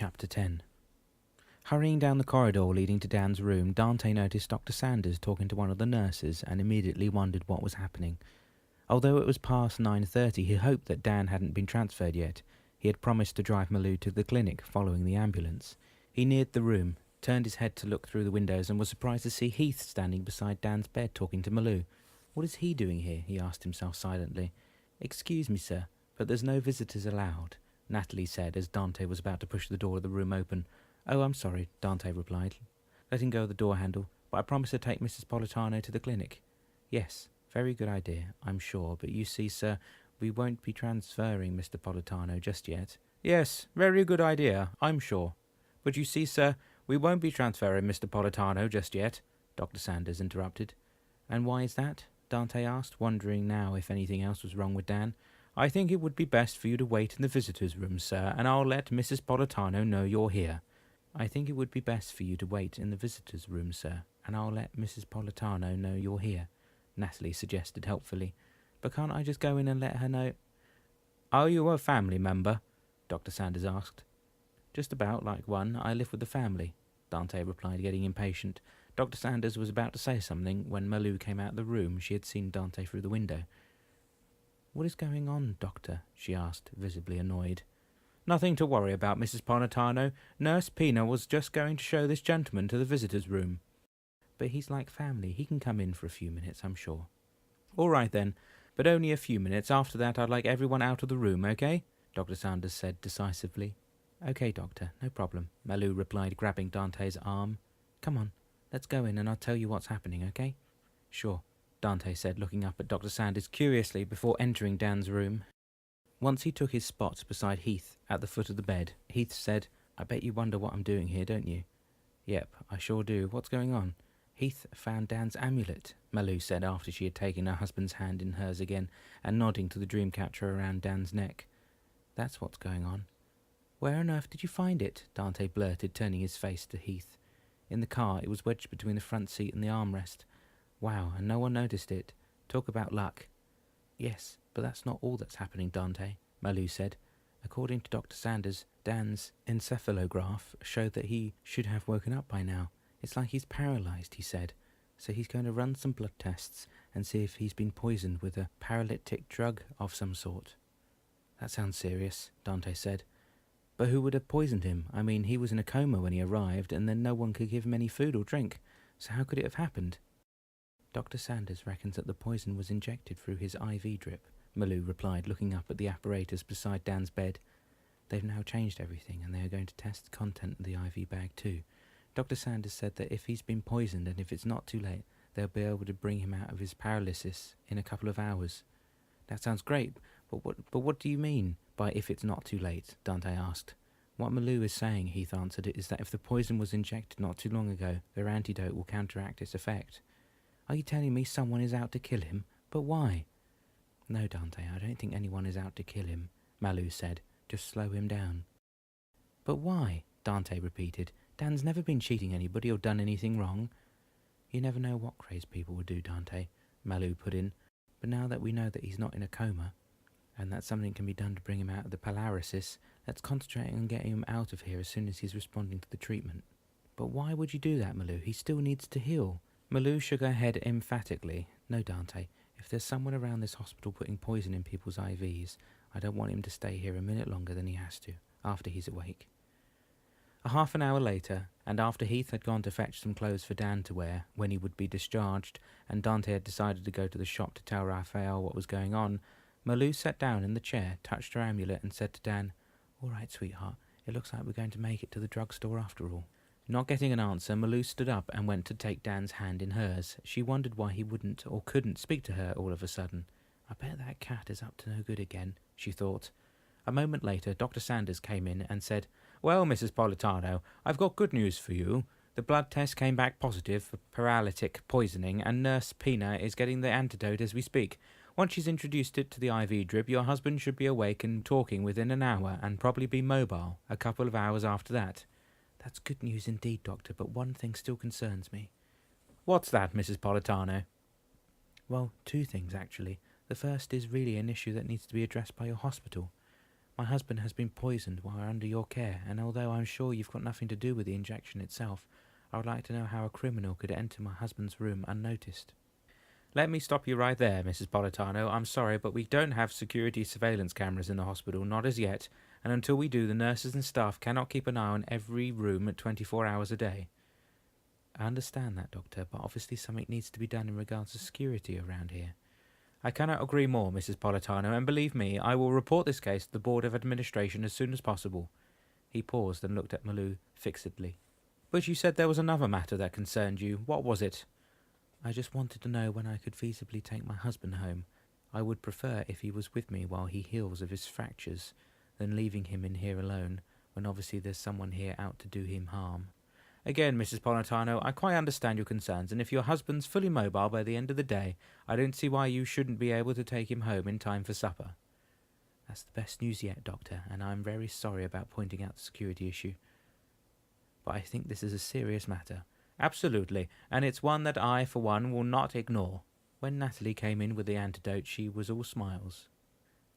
Chapter 10. Hurrying down the corridor leading to Dan's room, Dante noticed Dr. Sanders talking to one of the nurses and immediately wondered what was happening. Although it was past 9:30, he hoped that Dan hadn't been transferred yet. He had promised to drive Malou to the clinic following the ambulance. He neared the room, turned his head to look through the windows, and was surprised to see Heath standing beside Dan's bed talking to Malou. "What is he doing here?" he asked himself silently. "Excuse me, sir, but there's no visitors allowed," Natalie said as Dante was about to push the door of the room open. "Oh, I'm sorry," Dante replied, letting go of the door handle, "but I promised to take Mrs. Politano to the clinic." "Yes, very good idea, I'm sure, but you see, sir, we won't be transferring Mr. Politano just yet." "Yes, very good idea, I'm sure. But you see, sir, we won't be transferring Mr. Politano just yet," Dr. Sanders interrupted. "And why is that?" Dante asked, wondering now if anything else was wrong with Dan. "I think it would be best for you to wait in the visitors' room, sir, and I'll let Mrs. Politano know you're here." "I think it would be best for you to wait in the visitors' room, sir, and I'll let Mrs. Politano know you're here," Natalie suggested helpfully. "But can't I just go in and let her know?" "Are you a family member?" Dr. Sanders asked. "Just about like one. I live with the family," Dante replied, getting impatient. Dr. Sanders was about to say something when Malou came out of the room. She had seen Dante through the window. "What is going on, Doctor?" she asked, visibly annoyed. "Nothing to worry about, Mrs. Politano. Nurse Pina was just going to show this gentleman to the visitors' room." "But he's like family. He can come in for a few minutes, I'm sure." "All right then, but only a few minutes. After that, I'd like everyone out of the room, okay?" Dr. Sanders said decisively. "Okay, Doctor, no problem," Malou replied, grabbing Dante's arm. "Come on, let's go in and I'll tell you what's happening, okay?" "Sure," Dante said, looking up at Dr. Sanders curiously before entering Dan's room. Once he took his spot beside Heath at the foot of the bed, Heath said, "I bet you wonder what I'm doing here, don't you?" "Yep, I sure do. What's going on?" "Heath found Dan's amulet," Malou said after she had taken her husband's hand in hers again and nodding to the dream catcher around Dan's neck. "That's what's going on." "Where on earth did you find it?" Dante blurted, turning his face to Heath. "In the car. It was wedged between the front seat and the armrest." "Wow, and no one noticed it. Talk about luck." "Yes, but that's not all that's happening, Dante," Malou said. "According to Dr. Sanders, Dan's encephalograph showed that he should have woken up by now. It's like he's paralyzed," he said. "So he's going to run some blood tests and see if he's been poisoned with a paralytic drug of some sort." "That sounds serious," Dante said. "But who would have poisoned him? I mean, he was in a coma when he arrived, and then no one could give him any food or drink. So how could it have happened?" "Dr. Sanders reckons that the poison was injected through his IV drip," Malou replied, looking up at the apparatus beside Dan's bed. "They've now changed everything, and they are going to test the content of the IV bag too. Dr. Sanders said that if he's been poisoned and if it's not too late, they'll be able to bring him out of his paralysis in a couple of hours." "That sounds great, but what do you mean by if it's not too late?" Dante asked. "What Malou is saying," Heath answered, "is that if the poison was injected not too long ago, their antidote will counteract its effect." "Are you telling me someone is out to kill him? But why?" "No, Dante, I don't think anyone is out to kill him," Malou said. "Just slow him down." "But why?" Dante repeated. "Dan's never been cheating anybody or done anything wrong." "You never know what crazed people would do, Dante," Malou put in. "But now that we know that he's not in a coma, and that something can be done to bring him out of the paralysis, let's concentrate on getting him out of here as soon as he's responding to the treatment." "But why would you do that, Malou? He still needs to heal." Malou shook her head emphatically. "No, Dante, if there's someone around this hospital putting poison in people's IVs, I don't want him to stay here a minute longer than he has to, after he's awake." A half an hour later, and after Heath had gone to fetch some clothes for Dan to wear when he would be discharged, and Dante had decided to go to the shop to tell Raphael what was going on, Malou sat down in the chair, touched her amulet, and said to Dan, "All right, sweetheart, it looks like we're going to make it to the drugstore after all." Not getting an answer, Malou stood up and went to take Dan's hand in hers. She wondered why he wouldn't or couldn't speak to her all of a sudden. "I bet that cat is up to no good again," she thought. A moment later, Dr. Sanders came in and said, "Well, Mrs. Politano, I've got good news for you. The blood test came back positive for paralytic poisoning, and Nurse Pina is getting the antidote as we speak. Once she's introduced it to the IV drip, your husband should be awake and talking within an hour, and probably be mobile a couple of hours after that." "That's good news indeed, Doctor, but one thing still concerns me." "What's that, Mrs. Politano?" "Well, two things, actually. The first is really an issue that needs to be addressed by your hospital. My husband has been poisoned while under your care, and although I'm sure you've got nothing to do with the injection itself, I would like to know how a criminal could enter my husband's room unnoticed." "Let me stop you right there, Mrs. Politano. I'm sorry, but we don't have security surveillance cameras in the hospital, not as yet, and until we do, the nurses and staff cannot keep an eye on every room at 24 hours a day." "I understand that, Doctor, but obviously something needs to be done in regards to security around here." "I cannot agree more, Mrs. Politano, and believe me, I will report this case to the Board of Administration as soon as possible." He paused and looked at Malou fixedly. "But you said there was another matter that concerned you. What was it?" "I just wanted to know when I could feasibly take my husband home. I would prefer if he was with me while he heals of his fractures, than leaving him in here alone, when obviously there's someone here out to do him harm." "Again, Mrs. Politano, I quite understand your concerns, and if your husband's fully mobile by the end of the day, I don't see why you shouldn't be able to take him home in time for supper." "That's the best news yet, Doctor, and I'm very sorry about pointing out the security issue. But I think this is a serious matter." "Absolutely, and it's one that I, for one, will not ignore." When Natalie came in with the antidote, she was all smiles.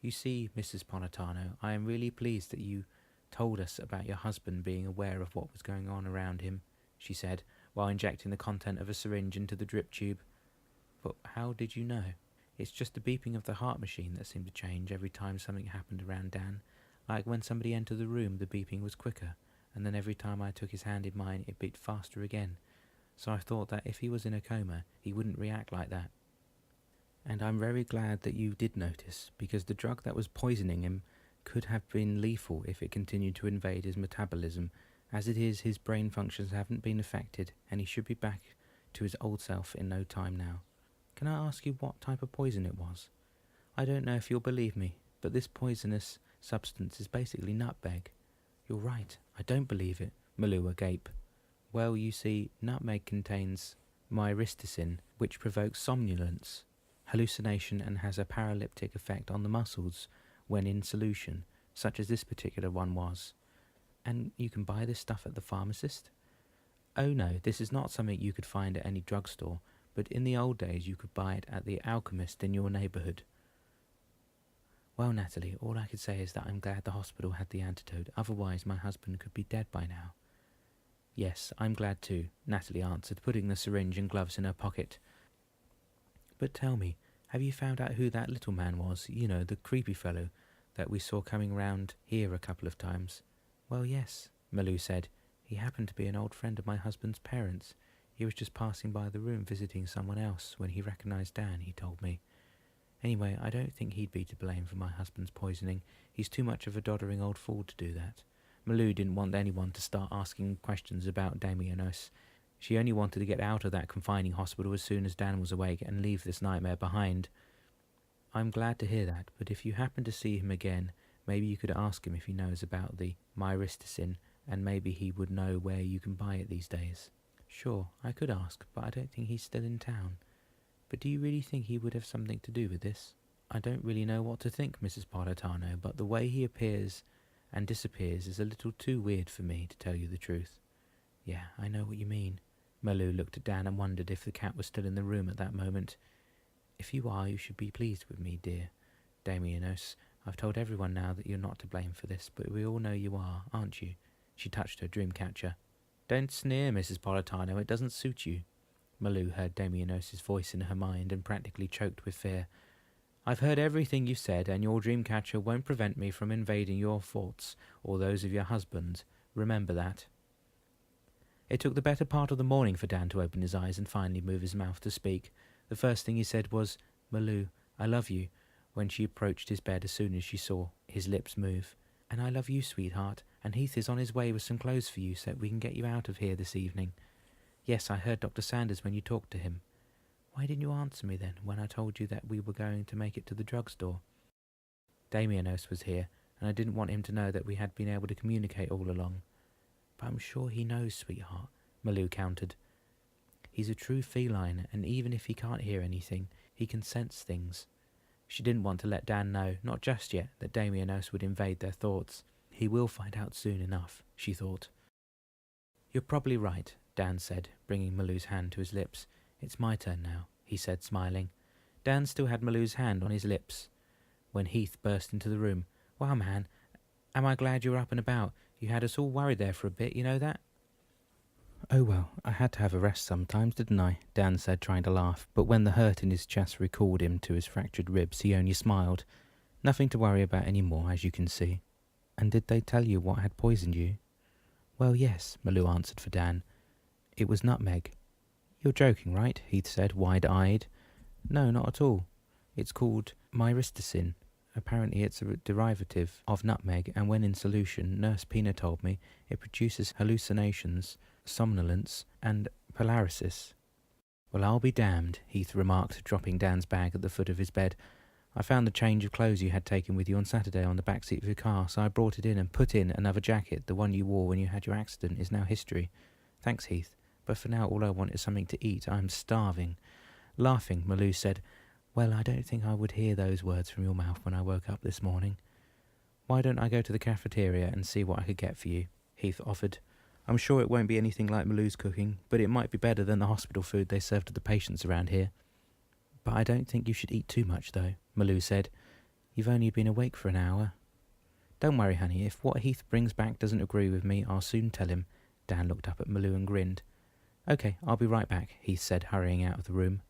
"You see, Mrs. Politano, I am really pleased that you told us about your husband being aware of what was going on around him," she said, while injecting the content of a syringe into the drip tube. "But how did you know?" "It's just the beeping of the heart machine that seemed to change every time something happened around Dan. Like when somebody entered the room, the beeping was quicker, and then every time I took his hand in mine, it beat faster again. So I thought that if he was in a coma, he wouldn't react like that. And I'm very glad that you did notice, because the drug that was poisoning him could have been lethal if it continued to invade his metabolism. As it is, his brain functions haven't been affected, and he should be back to his old self in no time now. Can I ask you what type of poison it was? I don't know if you'll believe me, but this poisonous substance is basically nutmeg." "You're right, I don't believe it," Malou agape. "Well, you see, nutmeg contains myristicin, which provokes somnolence, hallucination, and has a paralytic effect on the muscles when in solution, such as this particular one was." "And you can buy this stuff at the pharmacist?" "Oh no, this is not something you could find at any drugstore, but in the old days you could buy it at the alchemist in your neighbourhood." "Well, Natalie, all I could say is that I'm glad the hospital had the antidote, otherwise my husband could be dead by now." "Yes, I'm glad too," Natalie answered, putting the syringe and gloves in her pocket. "But tell me, have you found out who that little man was, you know, the creepy fellow that we saw coming round here a couple of times?" "Well, yes," Malou said. "He happened to be an old friend of my husband's parents. He was just passing by the room visiting someone else when he recognised Dan, he told me. Anyway, I don't think he'd be to blame for my husband's poisoning. He's too much of a doddering old fool to do that." Malou didn't want anyone to start asking questions about Damianos. She only wanted to get out of that confining hospital as soon as Dan was awake and leave this nightmare behind. "I'm glad to hear that, but if you happen to see him again, maybe you could ask him if he knows about the myristicin, and maybe he would know where you can buy it these days." "Sure, I could ask, but I don't think he's still in town. But do you really think he would have something to do with this?" "I don't really know what to think, Mrs. Politano, but the way he appears and disappears is a little too weird for me, to tell you the truth." "Yeah, I know what you mean." Malou looked at Dan and wondered if the cat was still in the room at that moment. "If you are, you should be pleased with me, dear Damianos. I've told everyone now that you're not to blame for this, but we all know you are, aren't you?" She touched her dream catcher. "Don't sneer, Mrs. Politano, it doesn't suit you." Malou heard Damianos' voice in her mind and practically choked with fear. "I've heard everything you've said, and your dream catcher won't prevent me from invading your thoughts or those of your husband. Remember that." It took the better part of the morning for Dan to open his eyes and finally move his mouth to speak. The first thing he said was, "Malou, I love you," when she approached his bed as soon as she saw his lips move. "And I love you, sweetheart, and Heath is on his way with some clothes for you so we can get you out of here this evening. Yes, I heard Dr. Sanders when you talked to him. Why didn't you answer me then when I told you that we were going to make it to the drugstore?" "Damianos was here, and I didn't want him to know that we had been able to communicate all along." "But I'm sure he knows, sweetheart," Malou countered. "He's a true feline, and even if he can't hear anything, he can sense things." She didn't want to let Dan know, not just yet, that Damianos would invade their thoughts. He will find out soon enough, she thought. "You're probably right," Dan said, bringing Malou's hand to his lips. "It's my turn now," he said, smiling. Dan still had Malou's hand on his lips when Heath burst into the room. "Wow, man, Am I glad you're up and about? You had us all worried there for a bit, you know that? Oh well, I had to have a rest sometimes, didn't I? Dan said, trying to laugh, but when the hurt in his chest recalled him to his fractured ribs, he only smiled. Nothing to worry about any more, as you can see. And did they tell you what had poisoned you? Well, yes, Malou answered for Dan. It was nutmeg. You're joking, right? Heath said, wide-eyed. No, not at all. It's called myristicin. Apparently it's a derivative of nutmeg, and when in solution, Nurse Pina told me, it produces hallucinations, somnolence, and paralysis. Well, I'll be damned, Heath remarked, dropping Dan's bag at the foot of his bed. I found the change of clothes you had taken with you on Saturday on the back seat of your car, so I brought it in and put in another jacket. The one you wore when you had your accident is now history. Thanks, Heath, but for now all I want is something to eat. I'm starving. Laughing, Malou said, Well, I don't think I would hear those words from your mouth when I woke up this morning. Why don't I go to the cafeteria and see what I could get for you? Heath offered. I'm sure it won't be anything like Malou's cooking, but it might be better than the hospital food they serve to the patients around here. But I don't think you should eat too much, though, Malou said. You've only been awake for an hour. Don't worry, honey. If what Heath brings back doesn't agree with me, I'll soon tell him. Dan looked up at Malou and grinned. Okay, I'll be right back, Heath said, hurrying out of the room.